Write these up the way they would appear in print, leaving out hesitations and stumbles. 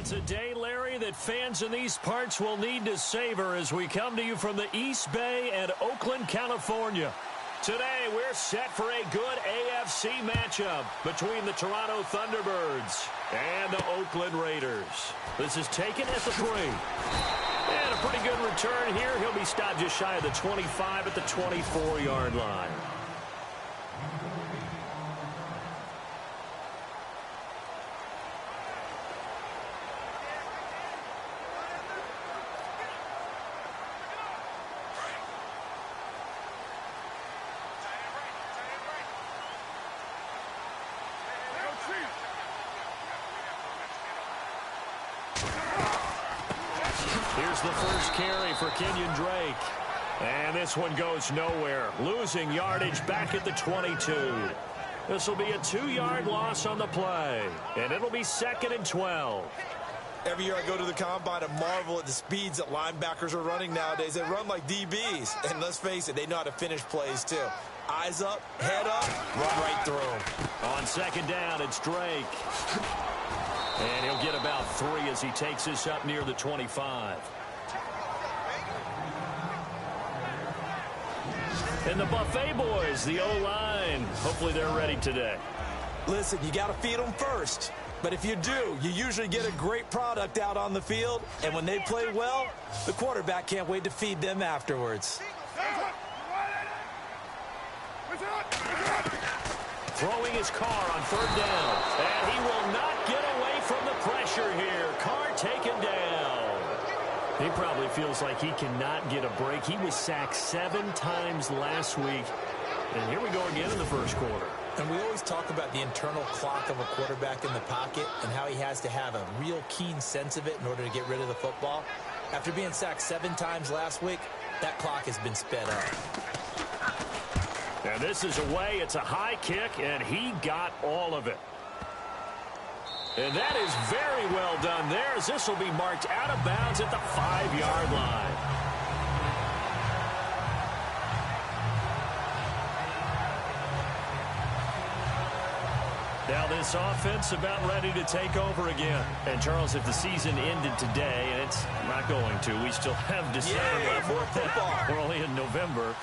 It's a day, Larry, that fans in these parts will need to savor as we come to you from the East Bay and Oakland, California. Today, we're set for a good AFC matchup between the Toronto Thunderbirds and the Oakland Raiders. This is taken at the 3. And a pretty good return here. He'll be stopped just shy of the 25 at the 24-yard line. Here's the first carry for Kenyon Drake. And this one goes nowhere. Losing yardage back at the 22. This will be a 2-yard loss on the play. And it'll be 2nd and 12. Every year I go to the combine and marvel at the speeds that linebackers are running nowadays. They run like DBs. And let's face it, they know how to finish plays too. Eyes up, head up, run right through them. On 2nd down, it's Drake. And he'll get about 3 as he takes this up near the 25. And the Buffet boys, the O-line, hopefully they're ready today. Listen, you got to feed them first. But if you do, you usually get a great product out on the field. And when they play well, the quarterback can't wait to feed them afterwards. Throwing his car on 3rd down. And he will not get away from the pressure here. Carr taken down. He probably feels like he cannot get a break. He was sacked 7 times last week. And here we go again in the first quarter. And we always talk about the internal clock of a quarterback in the pocket and how he has to have a real keen sense of it in order to get rid of the football. After being sacked 7 times last week, that clock has been sped up. And this is away. It's a high kick, and he got all of it. And that is very well done there, as this will be marked out of bounds at the 5-yard line. Now this offense about ready to take over again. And Charles, if the season ended today, and it's not going to, we still have December left. More football. We're only in November,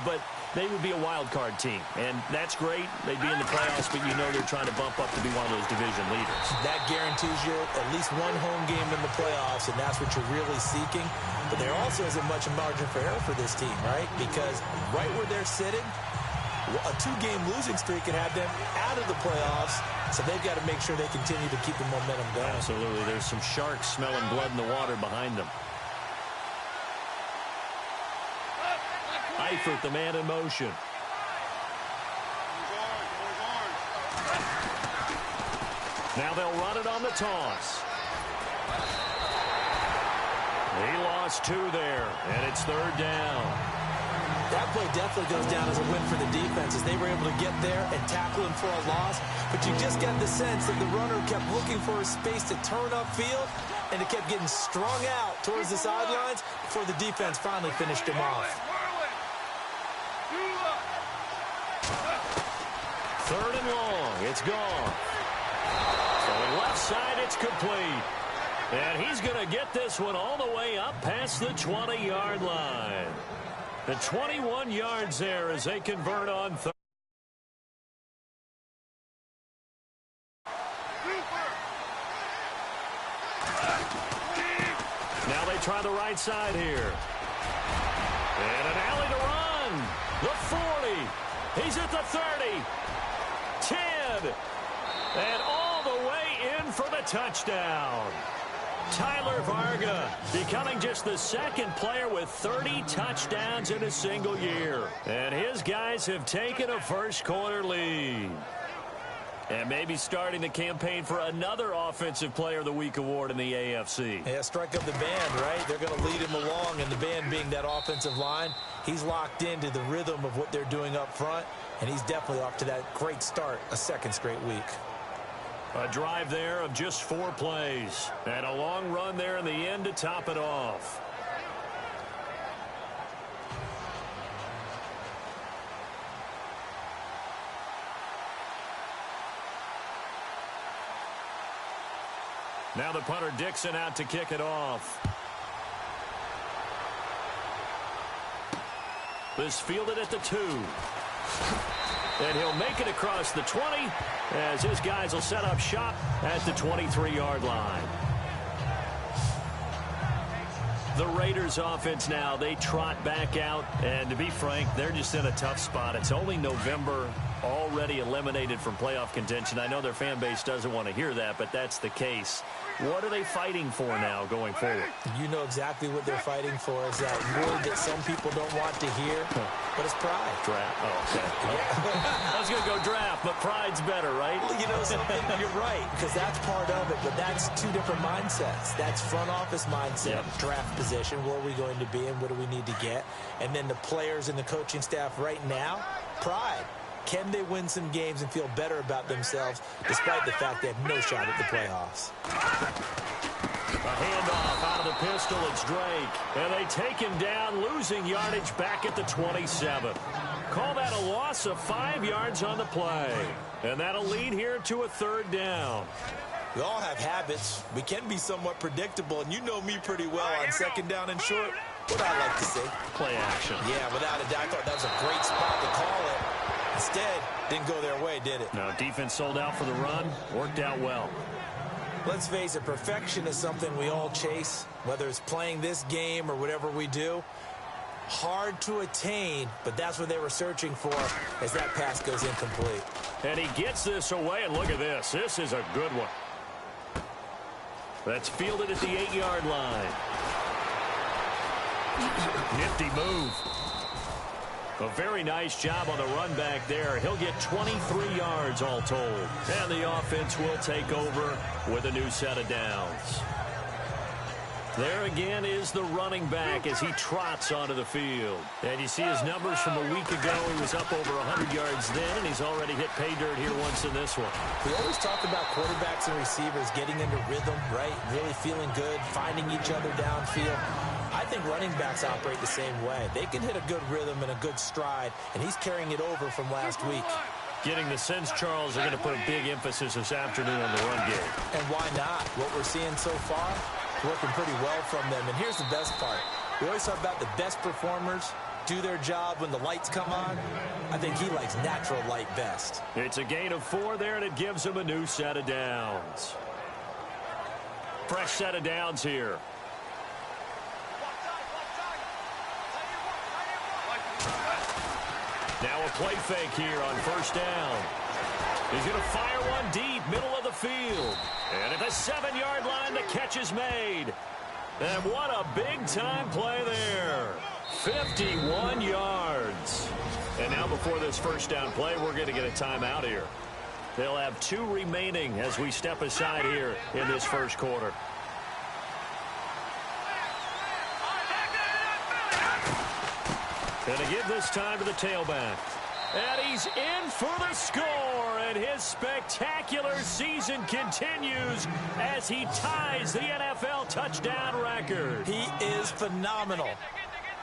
but they would be a wild card team, and that's great. They'd be in the playoffs, but you know they're trying to bump up to be one of those division leaders. That guarantees you at least one home game in the playoffs, and that's what you're really seeking. But there also isn't much margin for error for this team, right? Because right where they're sitting, a 2-game losing streak can have them out of the playoffs, so they've got to make sure they continue to keep the momentum going. Absolutely. There's some sharks smelling blood in the water behind them. Eifert, the man in motion. Now they'll run it on the toss. He lost 2 there, and it's 3rd down. That play definitely goes down as a win for the defense as they were able to get there and tackle him for a loss. But you just get the sense that the runner kept looking for a space to turn upfield, and it kept getting strung out towards the sidelines before the defense finally finished him off. 3rd and long. It's gone. So left side, it's complete. And he's going to get this one all the way up past the 20-yard line. The 21 yards there as they convert on 3rd. Now they try the right side here. And an alley to run. The 40. He's at the 30. 10. And all the way in for the touchdown. Tyler Varga becoming just the 2nd player with 30 touchdowns in a single year. And his guys have taken a first-quarter lead. And maybe starting the campaign for another Offensive Player of the Week award in the AFC. Yeah, strike up the band, right? They're going to lead him along, and the band being that offensive line, he's locked into the rhythm of what they're doing up front, and he's definitely off to that great start, a 2nd straight week. A drive there of just 4 plays. And a long run there in the end to top it off. Now the punter Dixon out to kick it off. This fielded at the 2. And he'll make it across the 20 as his guys will set up shop at the 23-yard line. The Raiders offense now, they trot back out, and to be frank, they're just in a tough spot. It's only November, already eliminated from playoff contention. I know their fan base doesn't want to hear that, but that's the case. What are they fighting for now going forward? You know exactly what they're fighting for. Is that word that some people don't want to hear, but it's pride. Draft. Oh, okay. I was going to go draft, but pride's better, right? You know something? You're right, because that's part of it, but that's two different mindsets. That's front office mindset, draft position, where are we going to be and what do we need to get? And then the players and the coaching staff right now, pride. Can they win some games and feel better about themselves despite the fact they have no shot at the playoffs? A handoff out of the pistol. It's Drake. And they take him down, losing yardage back at the 27. Call that a loss of 5 yards on the play. And that'll lead here to a 3rd down. We all have habits. We can be somewhat predictable, and you know me pretty well on 2nd down and short. What I like to say? Play action. Yeah, without a doubt. I thought that was a great spot to call it. Instead, didn't go their way, did it? No, defense sold out for the run. Worked out well. Let's face it, perfection is something we all chase, whether it's playing this game or whatever we do. Hard to attain, but that's what they were searching for as that pass goes incomplete. And he gets this away, and look at this. This is a good one. That's fielded at the 8-yard line. Nifty move. A very nice job on the run back there. He'll get 23 yards all told. And the offense will take over with a new set of downs. There again is the running back as he trots onto the field. And you see his numbers from a week ago. He was up over 100 yards then, and he's already hit pay dirt here once in this one. We always talk about quarterbacks and receivers getting into rhythm, right? Really feeling good, finding each other downfield. I think running backs operate the same way. They can hit a good rhythm and a good stride, and he's carrying it over from last week. Getting the sense, Charles, they're going to put a big emphasis this afternoon on the run game. And why not? What we're seeing so far, working pretty well from them. And here's the best part. We always talk about the best performers do their job when the lights come on. I think he likes natural light best. It's a gain of 4 there, and it gives him a new set of downs. Fresh set of downs here. Now a play fake here on 1st down. He's going to fire one deep, middle of the field. And at the 7-yard line, the catch is made. And what a big-time play there. 51 yards. And now before this 1st down play, we're going to get a timeout here. They'll have 2 remaining as we step aside here in this 1st quarter. And to give this time to the tailback. And he's in for the score. And his spectacular season continues as he ties the NFL touchdown record. He is phenomenal.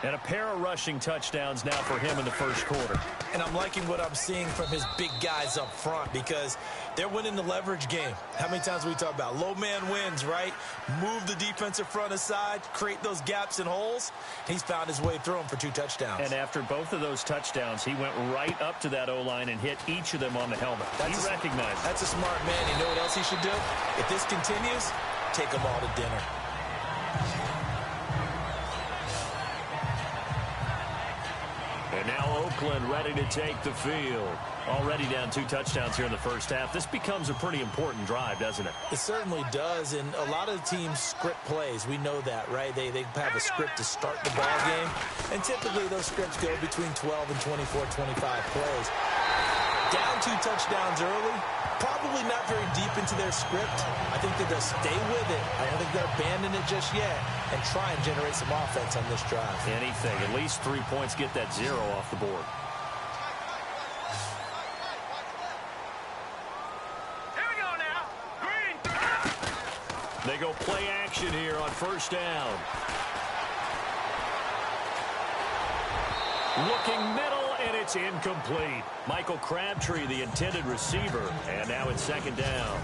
And a pair of rushing touchdowns now for him in the 1st quarter. And I'm liking what I'm seeing from his big guys up front because they're winning the leverage game. How many times we talk about low man wins, right? Move the defensive front aside, create those gaps and holes. He's found his way through them for 2 touchdowns. And after both of those touchdowns, he went right up to that O-line and hit each of them on the helmet. He recognized it. That's a smart man. You know what else he should do? If this continues, take them all to dinner. And now Oakland ready to take the field. Already down 2 touchdowns here in the 1st half. This becomes a pretty important drive, doesn't it? It certainly does, and a lot of teams script plays. We know that, right? They have a script to start the ball game, and typically those scripts go between 12 and 24, 25 plays. Down 2 touchdowns early, probably not very deep into their script. I think that they'll stay with it. I don't think they'll abandon it just yet and try and generate some offense on this drive. Anything. At least 3 points, get that 0 off the board. Here we go now. Green. They go play action here on 1st down. Looking middle, and it's incomplete. Michael Crabtree, the intended receiver, and now it's 2nd down.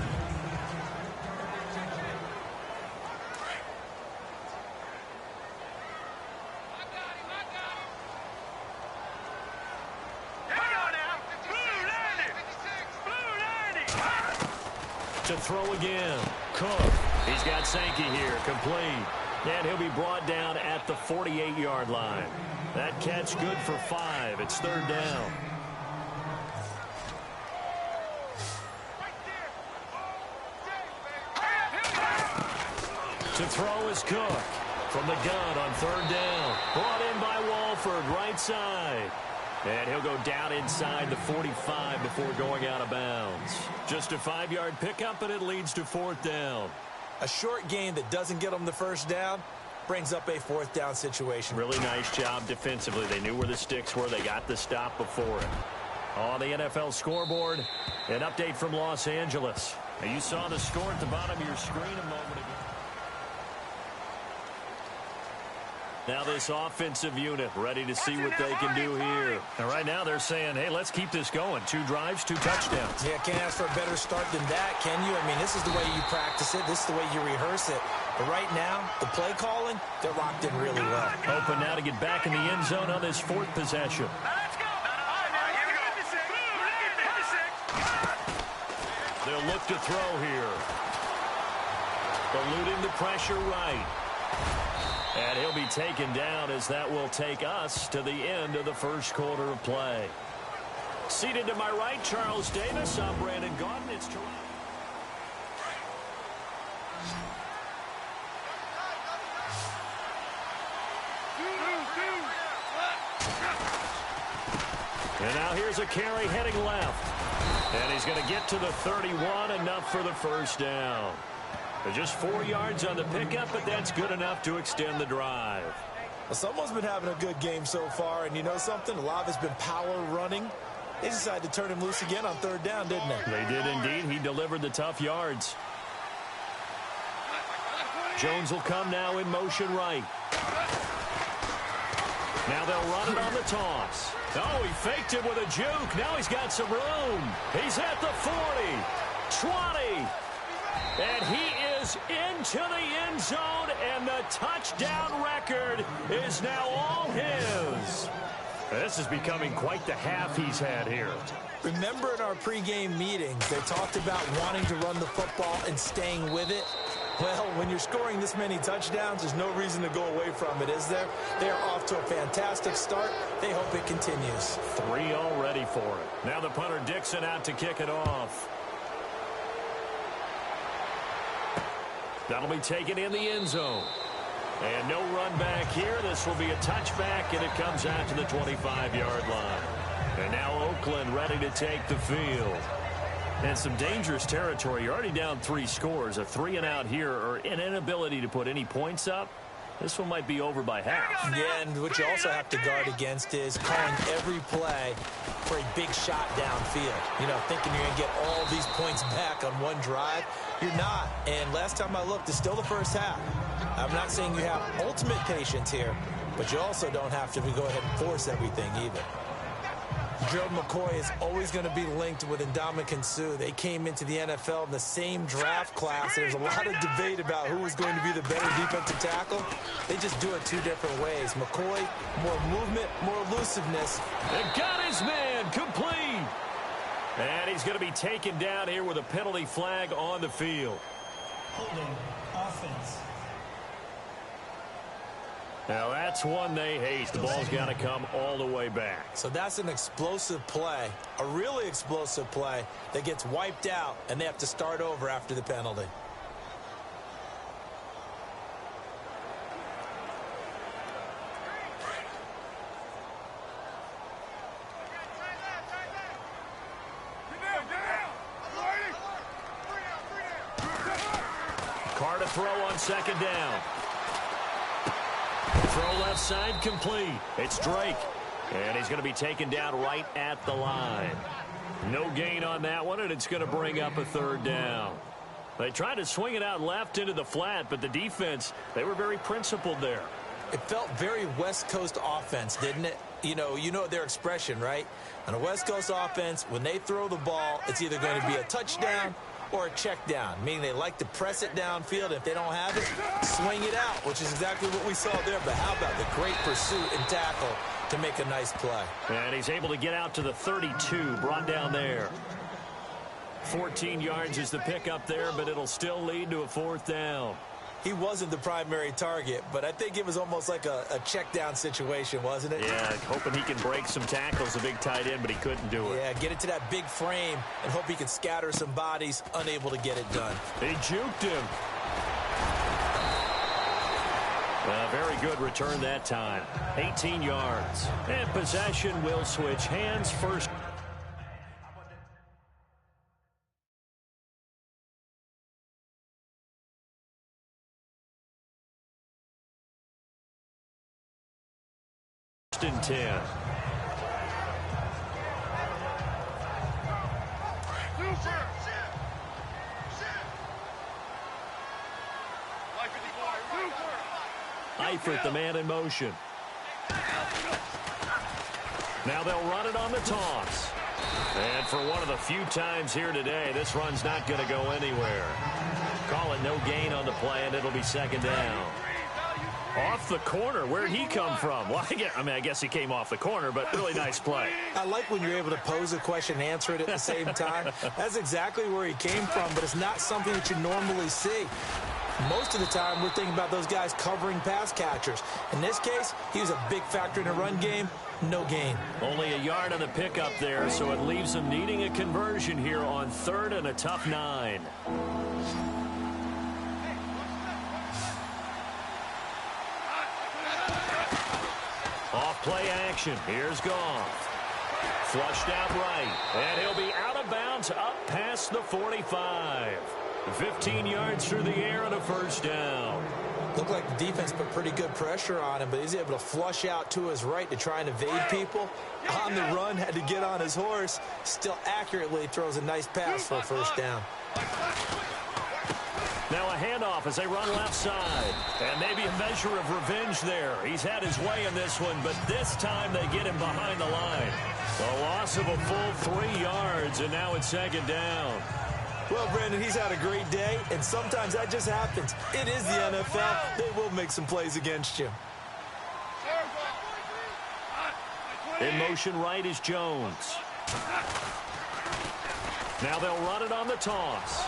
To throw again. Cook. He's got Sankey here. Complete. And he'll be brought down at the 48-yard line. That catch good for 5. It's third down. To throw is Cook. From the gun on third down. Brought in by Walford, right side. And he'll go down inside the 45 before going out of bounds. Just a 5-yard pickup, and it leads to fourth down. A short gain that doesn't get them the first down brings up a fourth down situation. Really nice job defensively. They knew where the sticks were. They got the stop before it. On the NFL scoreboard, an update from Los Angeles. Now, you saw the score at the bottom of your screen a moment ago. Now this offensive unit ready to see what they can do here. And right now they're saying, hey, let's keep this going. 2 drives, 2 touchdowns. Yeah, can't ask for a better start than that, can you? I mean, this is the way you practice it. This is the way you rehearse it. But right now, the play calling, they're locked in really well. Open now to get back in the end zone on this 4th possession. Let's go. They'll look to throw here. Eluding the pressure right. And he'll be taken down as that will take us to the end of the first quarter of play. Seated to my right, Charles Davis. I'm Brandon Gaudin. It's Toronto. And now here's a carry heading left. And he's going to get to the 31, enough for the first down. Just 4 yards on the pickup, but that's good enough to extend the drive. Well, someone's been having a good game so far, and you know something? A lot has been power running. They decided to turn him loose again on third down, didn't they? They did indeed. He delivered the tough yards. Jones will come now in motion right. Now they'll run it on the toss. Oh, he faked it with a juke. Now he's got some room. He's at the 40, 20. And he is into the end zone, and the touchdown record is now all his. This is becoming quite the half he's had here. Remember in our pregame meetings, they talked about wanting to run the football and staying with it? Well, when you're scoring this many touchdowns, there's no reason to go away from it, is there? They are off to a fantastic start. They hope it continues. 3 already for it. Now the punter Dixon out to kick it off. That'll be taken in the end zone. And no run back here. This will be a touchback, and it comes out to the 25-yard line. And now Oakland ready to take the field. And some dangerous territory. You're already down 3 scores. A 3-and-out here, or an inability to put any points up. This one might be over by half. Yeah, and what you also have to guard against is calling every play for a big shot downfield. You know, thinking you're going to get all these points back on one drive. You're not. And last time I looked, it's still the first half. I'm not saying you have ultimate patience here, but you also don't have to go ahead and force everything either. Gerald McCoy is always going to be linked with Ndamukong Suh. They came into the NFL in the same draft class. There's a lot of debate about who was going to be the better defensive tackle. They just do it 2 different ways. McCoy, more movement, more elusiveness. And got his man complete. And he's going to be taken down here with a penalty flag on the field. Holding offense. Now that's one they hate. The ball's got to come all the way back. So that's an explosive play, a really explosive play that gets wiped out, and they have to start over after the penalty. Carr to throw on second down. Throw left side complete. It's Drake. And he's going to be taken down right at the line. No gain on that one, and it's going to bring up a third down. They tried to swing it out left into the flat, but the defense, they were very principled there. It felt very West Coast offense, didn't it? You know their expression, right? On a West Coast offense, when they throw the ball, it's either going to be a touchdown or a check down, meaning they like to press it downfield. If they don't have it, swing it out, which is exactly what we saw there. But how about the great pursuit and tackle to make a nice play? And he's able to get out to the 32, brought down there. 14 yards is the pickup there, but it'll still lead to a 4th down. He wasn't the primary target, but I think it was almost like a check down situation, wasn't it? Yeah, hoping he can break some tackles, a big tight end, but he couldn't do it. Yeah, get it to that big frame and hope he can scatter some bodies, unable to get it done. He juked him. Very good return that time. 18 yards. And possession will switch hands first. And 10. Eifert, the man in motion. Now they'll run it on the toss. And for one of the few times here today, this run's not going to go anywhere. Call it no gain on the play, and it'll be 2nd down. Off the corner. Where'd he come from? Well, I guess he came off the corner, but really nice play. I like when you're able to pose a question and answer it at the same time. That's exactly where he came from, but it's not something that you normally see. Most of the time, we're thinking about those guys covering pass catchers. In this case, he was a big factor in the run game. No gain. Only a yard on the pickup there, so it leaves them needing a conversion here on 3rd and a tough 9. Off play action. Here's Goff. Flushed out right. And he'll be out of bounds up past the 45. 15 yards through the air and a 1st down. Looked like the defense put pretty good pressure on him, but he's able to flush out to his right to try and evade people. On the run, had to get on his horse. Still accurately throws a nice pass for a 1st down. Now a handoff as they run left side. And maybe a measure of revenge there. He's had his way in this one, but this time they get him behind the line. A loss of a full 3 yards, and now it's 2nd down. Well, Brandon, he's had a great day, and sometimes that just happens. It is the NFL. They will make some plays against you. In motion right is Jones. Now they'll run it on the toss.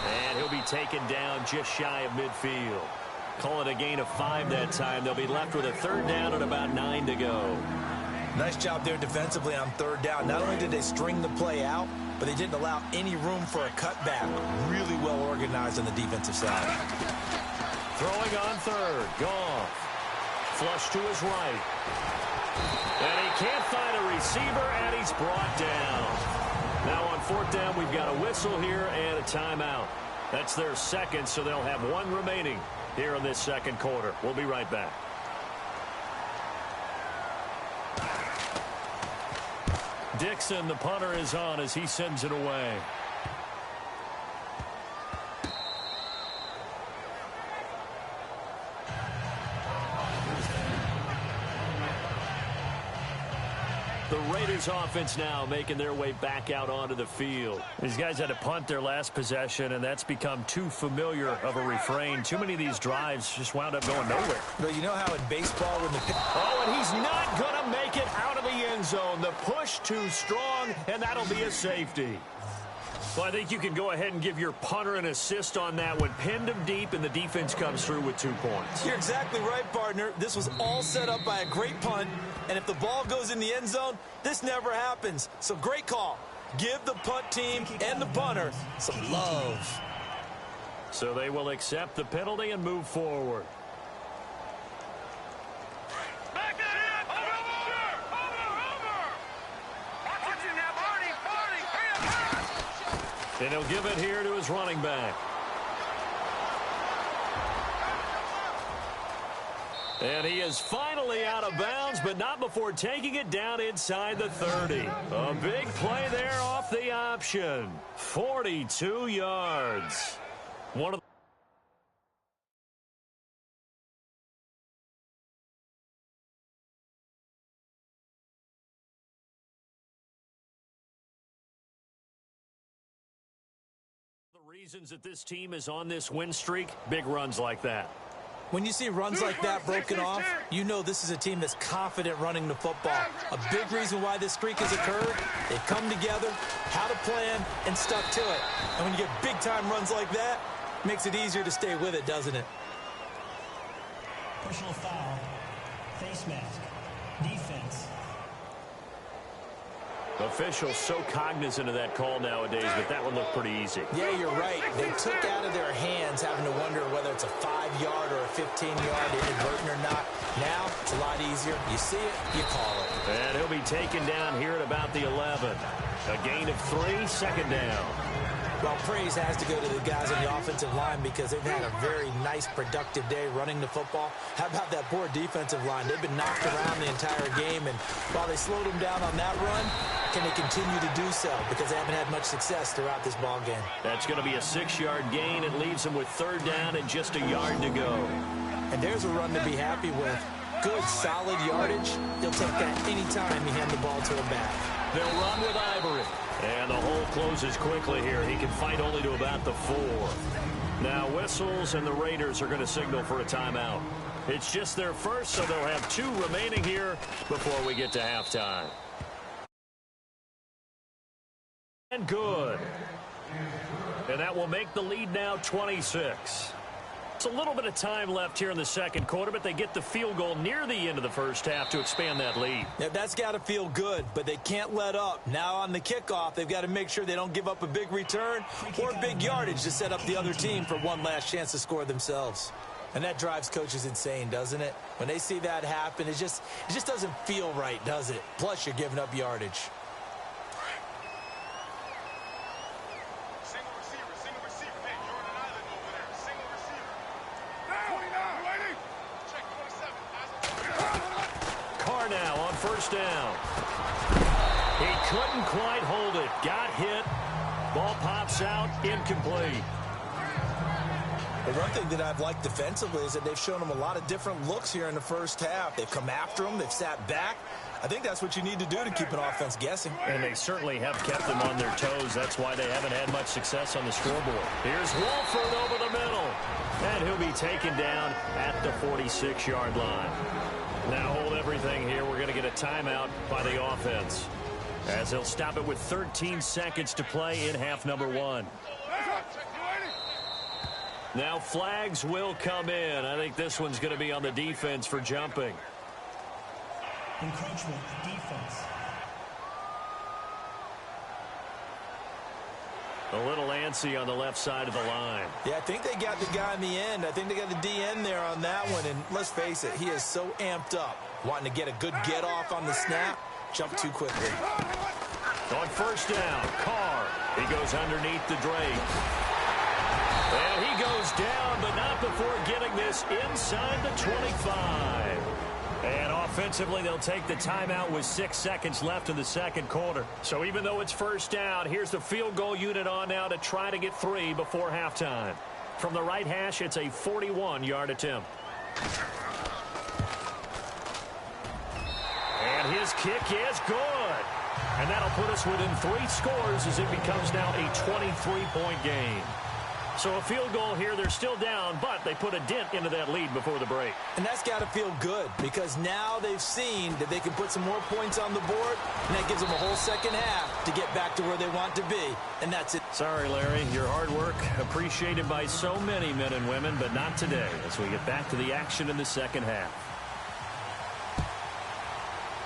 And he'll be taken down just shy of midfield. Call it a gain of 5 that time. They'll be left with a 3rd down and about 9 to go. Nice job there defensively on 3rd down. Not only did they string the play out, but they didn't allow any room for a cutback. Really well organized on the defensive side. Throwing on 3rd. Goff. Flush to his right. And he can't find a receiver, and he's brought down. Now on 4th down, we've got a whistle here and a timeout. That's their 2nd, so they'll have 1 remaining here in this 2nd quarter. We'll be right back. Dixon, the punter, is on as he sends it away. The Raiders offense now making their way back out onto the field. These guys had to punt their last possession, and that's become too familiar of a refrain. Too many of these drives just wound up going nowhere. But you know how in baseball when the... Oh, and he's not going to make it out of the end zone. The push too strong, and that'll be a safety. Well, I think you can go ahead and give your punter an assist on that one. Pinned him deep, and the defense comes through with 2 points. You're exactly right, partner. This was all set up by a great punt, and if the ball goes in the end zone, this never happens. So great call. Give the punt team and the punter some love. So they will accept the penalty and move forward. And he'll give it here to his running back. And he is finally out of bounds, but not before taking it down inside the 30. A big play there off the option. 42 yards. One of the reasons that this team is on this win streak, big runs like that. When you see runs like that broken off, you know this is a team that's confident running the football. A big reason why this streak has occurred, they've come together, had a plan, and stuck to it. And when you get big-time runs like that, it makes it easier to stay with it, doesn't it? Personal foul. Face mask. Defense. Officials so cognizant of that call nowadays, but that one looked pretty easy. Yeah, you're right. They took out of their hands having to wonder whether it's a 5-yard or a 15-yard inadvertent or not. Now, it's a lot easier. You see it, you call it. And he'll be taken down here at about the 11. A gain of 3, second down. Well, praise has to go to the guys on the offensive line because they've had a very nice, productive day running the football. How about that poor defensive line? They've been knocked around the entire game, and while they slowed them down on that run, can they continue to do so? Because they haven't had much success throughout this ball game. That's going to be a 6-yard gain. It leaves them with third down and just a yard to go. And there's a run to be happy with. Good, solid yardage. They'll take that anytime you hand the ball to him back. They'll run with Ivory. And the hole closes quickly here. He can fight only to about the 4. Now whistles, and the Raiders are going to signal for a timeout. It's just their first, so they'll have 2 remaining here before we get to halftime. And good. And that will make the lead now 26. It's a little bit of time left here in the second quarter, but they get the field goal near the end of the first half to expand that lead. Yeah, that's got to feel good, but they can't let up. Now on the kickoff, they've got to make sure they don't give up a big return or big yardage to set up the other team for one last chance to score themselves. And that drives coaches insane, doesn't it? When they see that happen, it just doesn't feel right, does it? Plus, you're giving up yardage. Now on first down. He couldn't quite hold it. Got hit. Ball pops out. Incomplete. The one thing that I've liked defensively is that they've shown them a lot of different looks here in the first half. They've come after them. They've sat back. I think that's what you need to do to keep an offense guessing. And they certainly have kept them on their toes. That's why they haven't had much success on the scoreboard. Here's Wolford over the middle. And he'll be taken down at the 46-yard line. Now hold everything here. We're going to get a timeout by the offense, as they'll stop it with 13 seconds to play in half number 1. Now flags will come in. I think this one's going to be on the defense for jumping. Encroachment, defense. A little antsy on the left side of the line. Yeah, I think they got the guy in the end. I think they got the DN there on that one. And let's face it, he is so amped up, wanting to get a good get-off on the snap, jump too quickly. On first down, Carr. He goes underneath the Drake. And he goes down, but not before getting this inside the 25. And offensively, they'll take the timeout with 6 seconds left in the second quarter. So even though it's first down, here's the field goal unit on now to try to get 3 before halftime. From the right hash, it's a 41-yard attempt. And his kick is good. And that'll put us within 3 scores as it becomes now a 23-point game. So a field goal here, they're still down, but they put a dent into that lead before the break. And that's got to feel good because now they've seen that they can put some more points on the board, and that gives them a whole second half to get back to where they want to be, and that's it. Sorry, Larry, your hard work appreciated by so many men and women, but not today as we get back to the action in the second half.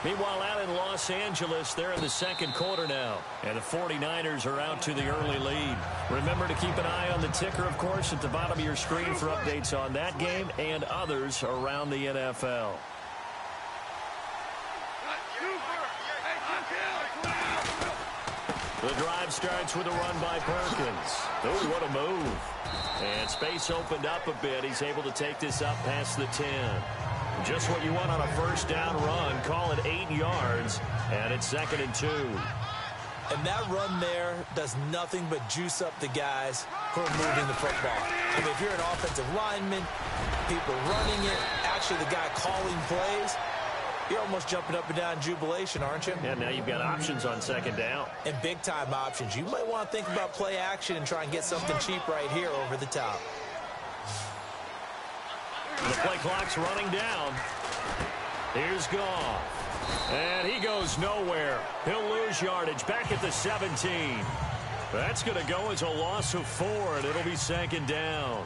Meanwhile, out in Los Angeles, they're in the second quarter now. And the 49ers are out to the early lead. Remember to keep an eye on the ticker, of course, at the bottom of your screen for updates on that game and others around the NFL. The drive starts with a run by Perkins. Oh, what a move. And space opened up a bit. He's able to take this up past the 10. Just what you want on a first down run. Call it 8 yards, and it's 2nd and 2. And that run there does nothing but juice up the guys who are moving the football. I mean, if you're an offensive lineman, people running it, actually the guy calling plays, you're almost jumping up and down in jubilation, aren't you? And now you've got options on 2nd down. And big-time options. You might want to think about play action and try and get something cheap right here over the top. The play clock's running down. Here's Goff. And he goes nowhere. He'll lose yardage back at the 17. That's going to go as a loss of 4, and it'll be second down.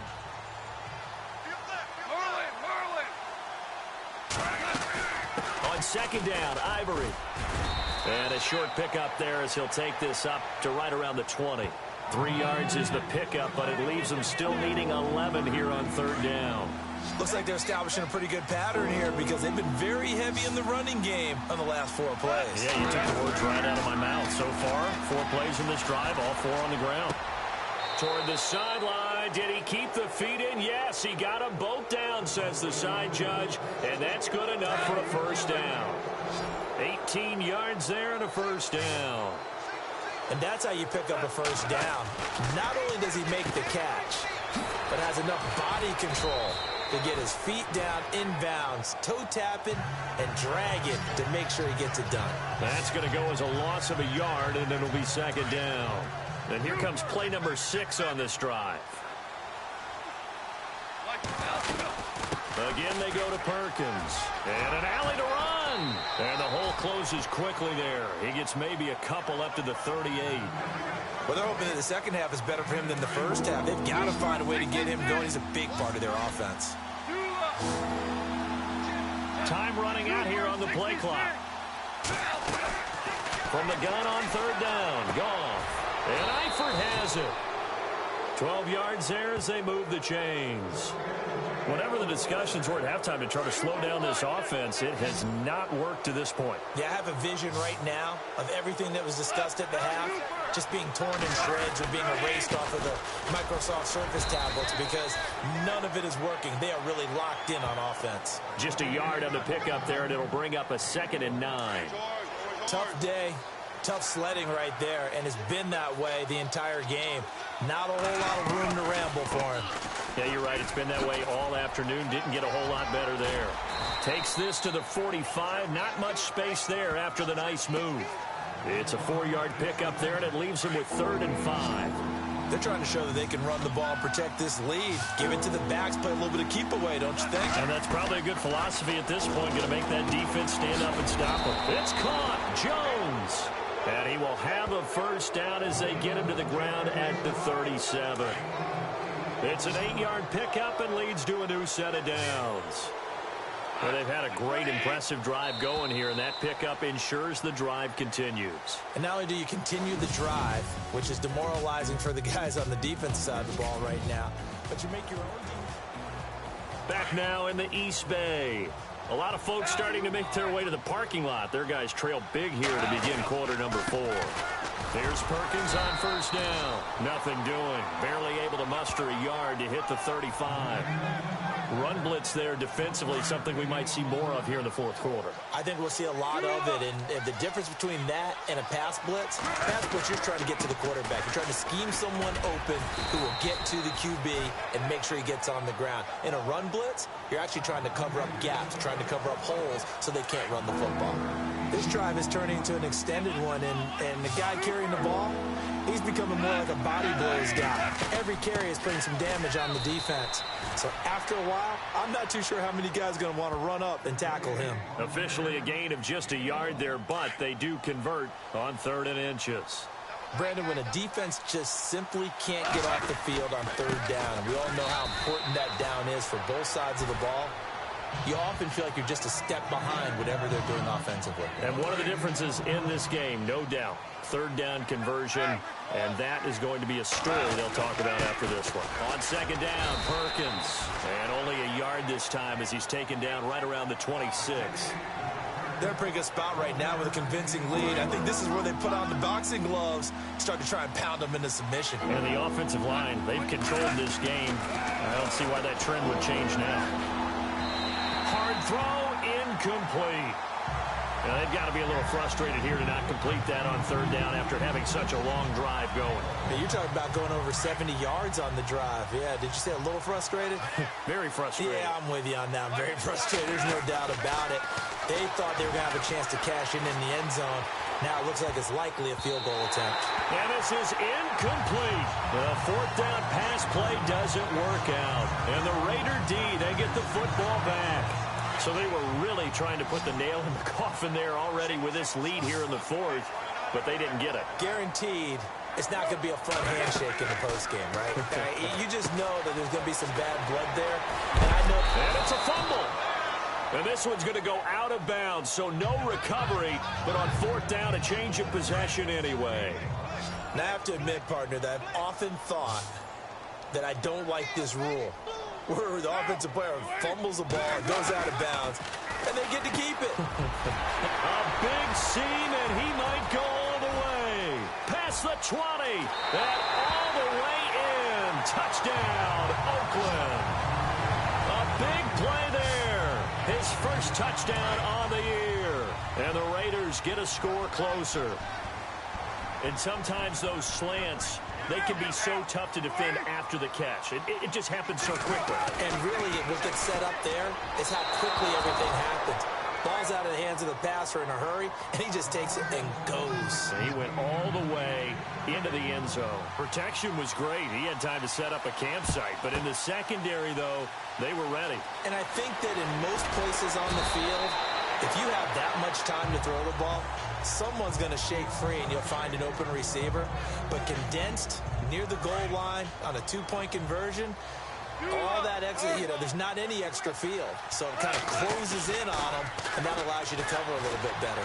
On second down, Ivory. And a short pickup there as he'll take this up to right around the 20. 3 yards is the pickup, but it leaves them still needing 11 here on third down. Looks like they're establishing a pretty good pattern here because they've been very heavy in the running game on the last 4 plays. Yeah, you took the words right out of my mouth. So far, 4 plays in this drive, all 4 on the ground. Toward the sideline. Did he keep the feet in? Yes, he got them both down, says the side judge, and that's good enough for a first down. 18 yards there and a first down. And that's how you pick up a first down. Not only does he make the catch, but has enough body control to get his feet down inbounds, toe tapping, and dragging to make sure he gets it done. That's going to go as a loss of a yard, and it'll be second down. And here comes play number 6 on this drive. Again, they go to Perkins. And an alley to run. And the hole closes quickly there. He gets maybe a couple up to the 38. Well, they're hoping that the second half is better for him than the first half. They've got to find a way to get him going. He's a big part of their offense. Time running out here on the play clock. From the gun on third down. Goff. And Eifert has it. 12 yards there as they move the chains. Whatever the discussions were at halftime to try to slow down this offense, it has not worked to this point. Yeah, I have a vision right now of everything that was discussed at the half just being torn in shreds or being erased off of the Microsoft Surface tablets because none of it is working. They are really locked in on offense. Just a yard on the pickup there, and it'll bring up a 2nd and 9. Tough day. Tough sledding right there, and it's been that way the entire game. Not a whole lot of room to ramble for him. Yeah, you're right. It's been that way all afternoon. Didn't get a whole lot better there. Takes this to the 45. Not much space there after the nice move. It's a 4-yard pickup there, and it leaves him with 3rd and 5. They're trying to show that they can run the ball and protect this lead. Give it to the backs, play a little bit of keep away, don't you think? And that's probably a good philosophy at this point. Going to make that defense stand up and stop him. It's caught. Jones. And he will have a first down as they get him to the ground at the 37. It's an 8-yard pickup and leads to a new set of downs. Well, they've had a great, impressive drive going here, and that pickup ensures the drive continues. And not only do you continue the drive, which is demoralizing for the guys on the defense side of the ball right now, but you make your own defense. Back now in the East Bay. A lot of folks starting to make their way to the parking lot. Their guys trail big here to begin quarter number 4. There's Perkins on first down. Nothing doing. Barely able to muster a yard to hit the 35. Run blitz there defensively, something we might see more of here in the fourth quarter. I think we'll see a lot of it, and the difference between that and a pass blitz, you're trying to get to the quarterback. You're trying to scheme someone open who will get to the QB and make sure he gets on the ground. In a run blitz, you're actually trying to cover up gaps, trying to cover up holes so they can't run the football. This drive is turning into an extended one, and the guy carrying the ball, he's becoming more like a body blows guy. Every carry is putting some damage on the defense. So after a while, I'm not too sure how many guys are going to want to run up and tackle him. Officially a gain of just a yard there, but they do convert on 3rd and inches. Brandon, when a defense just simply can't get off the field on 3rd down, and we all know how important that down is for both sides of the ball, you often feel like you're just a step behind whatever they're doing offensively. And one of the differences in this game, no doubt, 3rd down conversion, and that is going to be a story they'll talk about after this one. On 2nd down, Perkins, and only a yard this time as he's taken down right around the 26. They're in a pretty good spot right now with a convincing lead. I think this is where they put on the boxing gloves, start to try and pound them into submission. And the offensive line, they've controlled this game. I don't see why that trend would change now. Hard throw, incomplete. Now, they've got to be a little frustrated here to not complete that on third down after having such a long drive going. Hey, you're talking about going over 70 yards on the drive. Yeah, did you say a little frustrated? Very frustrated. Yeah, I'm with you on that. I'm very frustrated. There's no doubt about it. They thought they were going to have a chance to cash in the end zone. Now it looks like it's likely a field goal attempt. And this is incomplete. The fourth down pass play doesn't work out. And the Raider D, they get the football back. So they were really trying to put the nail in the coffin there already with this lead here in the fourth, but they didn't get it. Guaranteed it's not going to be a fun handshake in the postgame, right? You just know that there's going to be some bad blood there. And I know. And it's a fumble. And this one's going to go out of bounds, so no recovery, but on fourth down, a change of possession anyway. Now, I have to admit, partner, that I've often thought that I don't like this rule, where the offensive player fumbles the ball, goes out of bounds, and they get to keep it. A big seam, and he might go all the way. Past the 20, and all the way in. Touchdown, Oakland. A big play there. His first touchdown on the year. And the Raiders get a score closer. And sometimes those slants, they can be so tough to defend after the catch. It just happens so quickly. And really, what gets set up there is how quickly everything happens. Ball's out of the hands of the passer in a hurry, and he just takes it and goes. He went all the way into the end zone. Protection was great. He had time to set up a campsite. But in the secondary, though, they were ready. And I think that in most places on the field, if you have that much time to throw the ball, someone's going to shake free and you'll find an open receiver. But condensed near the goal line on a two-point conversion, all that extra, there's not any extra field. So it kind of closes in on them, and that allows you to cover a little bit better.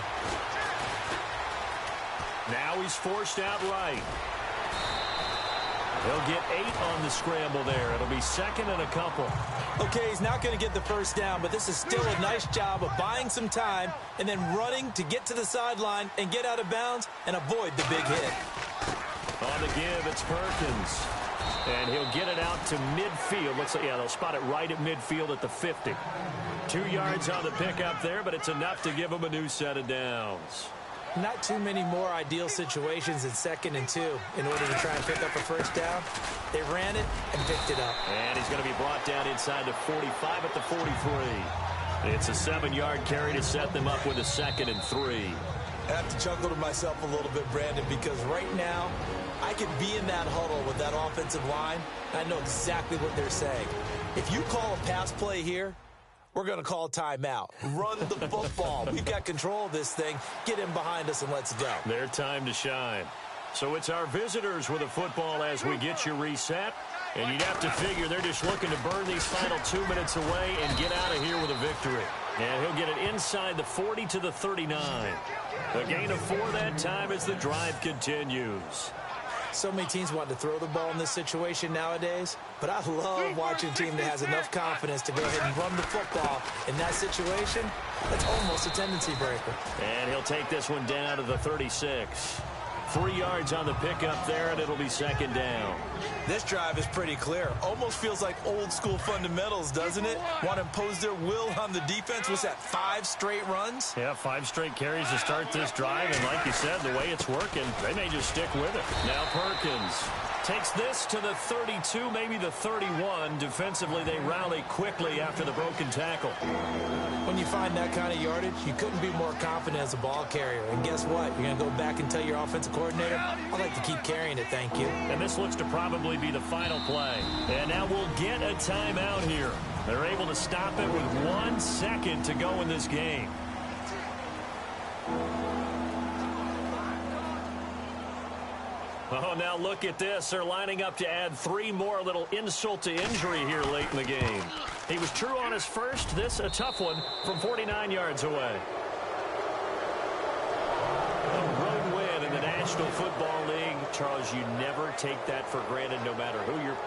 Now he's forced out right. He'll get 8 on the scramble there. It'll be second and a couple. Okay, he's not going to get the first down, but this is still a nice job of buying some time and then running to get to the sideline and get out of bounds and avoid the big hit. On the give, it's Perkins. And he'll get it out to midfield. Looks like, they'll spot it right at midfield at the 50. 2 yards on the pickup there, but it's enough to give him a new set of downs. Not too many more ideal situations in 2nd and 2 in order to try and pick up a first down. They ran it and picked it up. And he's going to be brought down inside the 45 at the 43. It's a 7-yard carry to set them up with a 2nd and 3. I have to chuckle to myself a little bit, Brandon, because right now I could be in that huddle with that offensive line, and I know exactly what they're saying. If you call a pass play here, we're going to call timeout. Run the football. We've got control of this thing. Get in behind us and let's go. Their time to shine. So it's our visitors with the football as we get you reset. And you'd have to figure they're just looking to burn these final 2 minutes away and get out of here with a victory. And he'll get it inside the 40 to the 39. A gain of 4 that time as the drive continues. So many teams want to throw the ball in this situation nowadays, but I love watching a team that has enough confidence to go ahead and run the football in that situation. That's almost a tendency breaker. And he'll take this one down to the 36. 3 yards on the pickup there, and it'll be 2nd down. This drive is pretty clear. Almost feels like old school fundamentals, doesn't it? Want to impose their will on the defense. What's that, 5 straight runs? Yeah, 5 straight carries to start this drive, and like you said, the way it's working, they may just stick with it. Now Perkins takes this to the 32, maybe the 31. Defensively, they rally quickly after the broken tackle. When you find that kind of yardage, you couldn't be more confident as a ball carrier. And guess what? You're going to go back and tell your offensive coordinator, I'd like to keep carrying it, thank you. And this looks to probably be the final play. And now we'll get a timeout here. They're able to stop it with 1 second to go in this game. Oh, now look at this. They're lining up to add 3 more, a little insult to injury here late in the game. He was true on his first. This, a tough one from 49 yards away. A road win in the National Football League. Charles, you never take that for granted no matter who you're